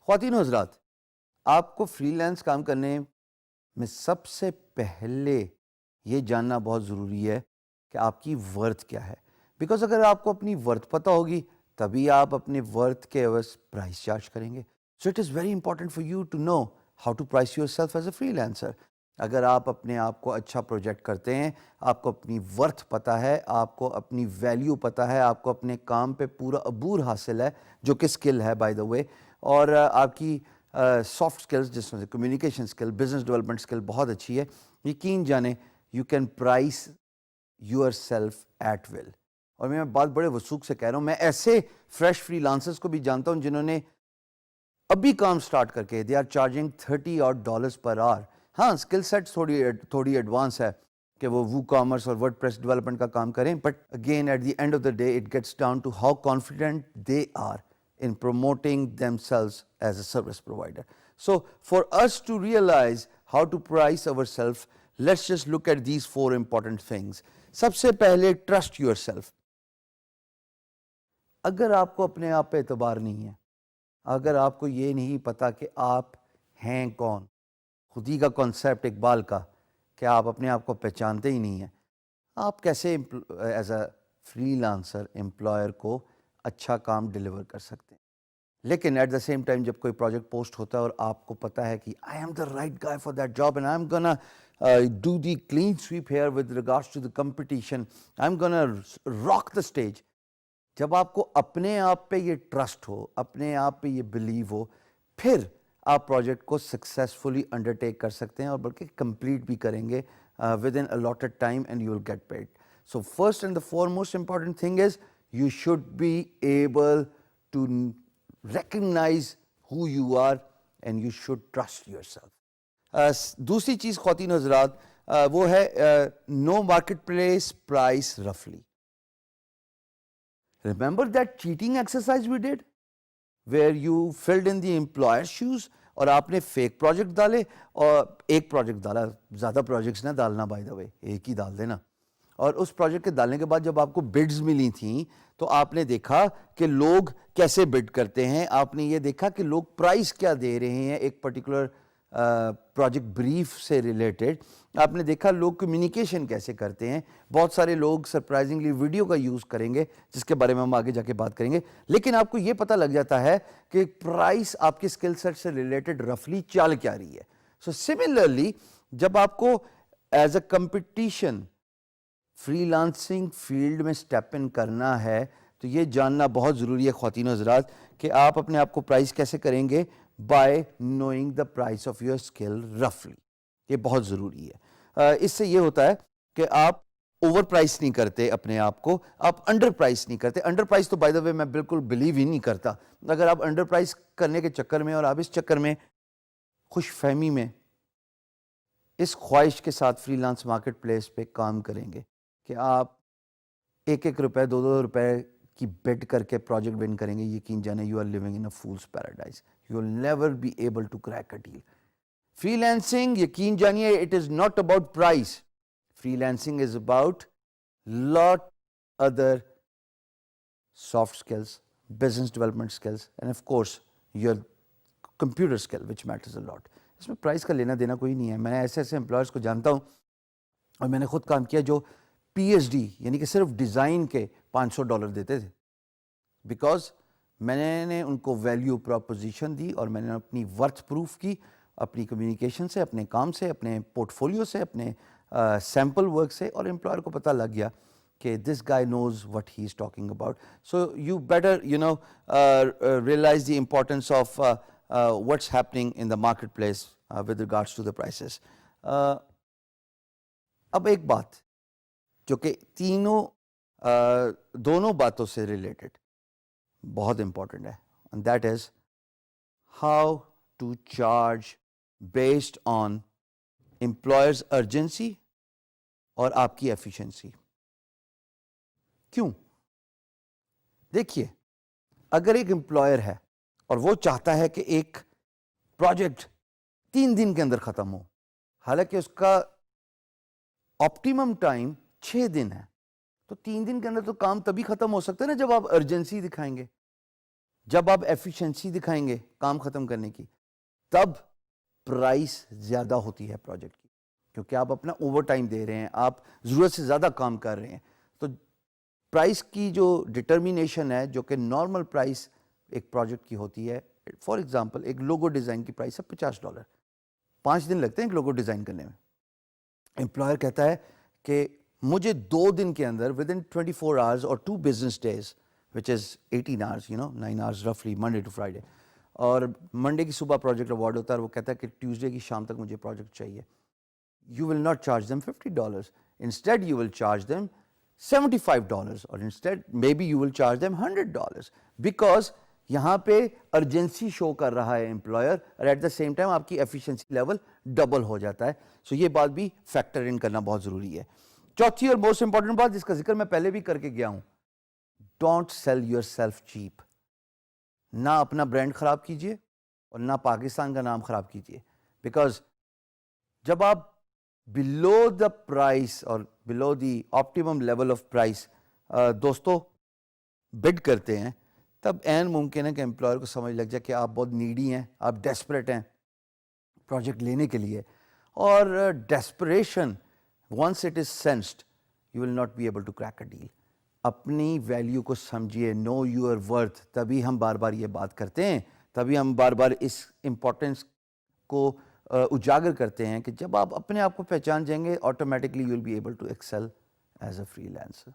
خواتین و حضرات، آپ کو فری لانس کام کرنے میں سب سے پہلے یہ جاننا بہت ضروری ہے کہ آپ کی ورتھ کیا ہے. بیکاز اگر آپ کو اپنی ورتھ پتہ ہوگی تبھی آپ اپنے ورتھ کے عوض پرائس چارج کریں گے. So it is very important for you to know how to price yourself as a freelancer. اگر آپ اپنے آپ کو اچھا پروجیکٹ کرتے ہیں، آپ کو اپنی ورتھ پتہ ہے، آپ کو اپنی ویلیو پتہ ہے، آپ کو اپنے کام پہ پورا عبور حاصل ہے جو کہ اسکل ہے بائی دا وے، اور آپ کی سافٹ اسکلز جس میں سے communication skill, business development skill بہت اچھی ہے، یقین جانیں you can price yourself at will. اور میں بات بڑے وثوق سے کہہ رہا ہوں، میں ایسے فریش فری لانسرز کو بھی جانتا ہوں جنہوں نے ابھی کام سٹارٹ کر کے دے آر چارجنگ $30 پر آور. ہاں، اسکل سیٹ تھوڑی ایڈوانس ہے کہ وہ وو کامرس اور ورڈ پریس ڈیولپمنٹ کا کام کریں، but again at the end of the day it gets down to how confident they are in promoting themselves as a service provider. So for us to realize how to price ourselves, let's just look at these 4 important things. سب سے پہلے trust yourself. اگر آپ کو اپنے آپ پہ اعتبار نہیں ہے، اگر آپ کو یہ نہیں پتا کہ آپ ہیں کون، خودی کا کانسیپٹ اقبال کا کہ آپ اپنے آپ کو پہچانتے ہی نہیں ہیں، آپ کیسے as a free lancer employer کو اچھا کام ڈیلیور کر سکتے ہیں؟ لیکن ایٹ دا سیم ٹائم جب کوئی پروجیکٹ پوسٹ ہوتا ہے اور آپ کو پتا ہے کہ I am the right guy for that job and I am gonna do the clean sweep here with regards to the competition, I am gonna rock the stage. جب آپ کو اپنے آپ پہ یہ ٹرسٹ ہو، اپنے آپ پہ یہ بلیو ہو، پھر آپ پروجیکٹ کو سکسیزفلی انڈرٹیک کر سکتے ہیں اور بلکہ کمپلیٹ بھی کریں گے within allotted time and you will get paid. So first and the foremost important thing is you should be able to recognize who you are and you should trust yourself. دوسری چیز خواتین حضرات وہ ہے no marketplace price roughly. Remember that cheating exercise we did where you filled in the employer's shoes اور آپ نے fake project ڈالے، اور ایک پروجیکٹ ڈالا، زیادہ پروجیکٹس نہ ڈالنا بائی دا وے، ایک ہی ڈال دینا. اور اس پروجیکٹ کے ڈالنے کے بعد جب آپ کو بڈز ملی تھیں تو آپ نے دیکھا کہ لوگ کیسے بڈ کرتے ہیں، آپ نے یہ دیکھا کہ لوگ پرائس کیا دے رہے ہیں ایک پرٹیکولر پروجیکٹ بریف سے ریلیٹڈ، آپ نے دیکھا لوگ کمیونیکیشن کیسے کرتے ہیں. بہت سارے لوگ سرپرائزنگلی ویڈیو کا یوز کریں گے جس کے بارے میں ہم آگے جا کے بات کریں گے، لیکن آپ کو یہ پتہ لگ جاتا ہے کہ پرائس آپ کے اسکل سیٹ سے ریلیٹڈ رفلی چل کیا رہی ہے. سو سملرلی جب آپ کو as a competition free lancing field میں اسٹیپ ان کرنا ہے تو یہ جاننا بہت ضروری ہے خواتین و حضرات کہ آپ اپنے آپ کو پرائز کیسے کریں گے، by knowing the price of your skill رفلی. یہ بہت ضروری ہے. اس سے یہ ہوتا ہے کہ آپ اوور پرائز نہیں کرتے اپنے آپ کو، آپ انڈر پرائز نہیں کرتے. انڈر پرائز تو بائی دا وے میں بالکل بلیو ہی نہیں کرتا. اگر آپ انڈر پرائز کرنے کے چکر میں اور آپ اس چکر میں خوش فہمی میں اس خواہش کے ساتھ فری لانس مارکیٹ پلیس پہ کام کریں گے کہ آپ 1-1 روپے 2-2 روپے کی بیٹ کر کے پروجیکٹ ون کریں گے، یقین جانے you are living in a fool's paradise. You will never be able to crack a deal. Freelancing یقین جانیے it is not about price. Freelancing is about lot other soft skills, business development skills and of course your computer skill which matters a lot. اس میں price کا لینا دینا کوئی نہیں ہے. میں ایسے ایسے امپلائرس کو جانتا ہوں اور میں نے خود کام کیا جو پی ایچ ڈی یعنی کہ صرف ڈیزائن کے $500 دیتے تھے، بیکاز میں نے ان کو ویلیو پروپوزیشن دی اور میں نے اپنی ورتھ پروف کی اپنی کمیونیکیشن سے، اپنے کام سے، اپنے پورٹ فولیو سے، اپنے سیمپل ورک سے، اور امپلائر کو پتہ لگ گیا کہ this guy knows what he is talking about. So you better realise the importance of what's happening in the marketplace with regards to the prices. اب ایک بات جو کہ دونوں باتوں سے ریلیٹڈ بہت امپورٹنٹ ہے، and that is how to charge based on employer's urgency اور آپ کی efficiency. کیوں؟ دیکھیے، اگر ایک امپلائر ہے اور وہ چاہتا ہے کہ ایک پروجیکٹ 3 دن کے اندر ختم ہو، حالانکہ اس کا آپٹیمم ٹائم 6 دن ہے، تو 3 دن کے اندر تو کام تبھی ختم ہو سکتا ہے نا جب آپ ارجنسی دکھائیں گے. جب آپ ایفیشنسی دکھائیں گے کام ختم کرنے کی تب پرائس زیادہ ہوتی ہے پروجیکٹ کی, کیونکہ آپ اپنا اوور ٹائم دے رہے ہیں, آپ ضرورت سے زیادہ کام کر رہے ہیں. تو پرائس کی جو ڈٹرمینیشن ہے, جو کہ نارمل پرائس ایک پروجیکٹ کی ہوتی ہے, فار ایگزامپل ایک لوگو ڈیزائن کی پرائس ہے $50, 5 دن لگتے ہیں ایک لوگو ڈیزائن کرنے میں. امپلائر کہتا ہے کہ مجھے 2 دن کے اندر ود ان 24 hours اور 2 business days which is 18 hours, 9 hours roughly Monday to Friday, اور منڈے کی صبح پروجیکٹ اوارڈ ہوتا ہے, اور وہ کہتا ہے کہ ٹیوزڈے کی شام تک مجھے پروجیکٹ چاہیے. You will not charge them $50. Instead, you will charge them $75, or instead, maybe you will charge them $100, because یہاں پہ ارجنسی شو کر رہا ہے امپلائر, اور ایٹ دا سیم ٹائم آپ کی ایفیشنسی لیول ڈبل ہو جاتا ہے. سو یہ بات بھی فیکٹر ان کرنا بہت ضروری ہے. چوتھی اور موسٹ امپورٹنٹ بات, جس کا ذکر میں پہلے بھی کر کے گیا ہوں, don't sell your self cheap. نہ اپنا برانڈ خراب کیجیے اور نہ پاکستان کا نام خراب کیجیے, بیکاز جب آپ below the price اور below the optimum level of price دوستو بڈ کرتے ہیں, تب این ممکن ہے کہ امپلائر کو سمجھ لگ جائے کہ آپ بہت نیڈی ہیں, آپ ڈیسپریٹ ہیں پروجیکٹ لینے کے لیے. اور desperation once it is sensed, you will not be able to crack a deal. اپنی ویلیو کو سمجھیے, know your worth. تبھی ہم بار بار یہ بات کرتے ہیں, تبھی ہم بار بار اس امپورٹنس کو اجاگر کرتے ہیں کہ جب آپ اپنے آپ کو پہچان جائیں گے, automatically you will be able to excel as a free lancer.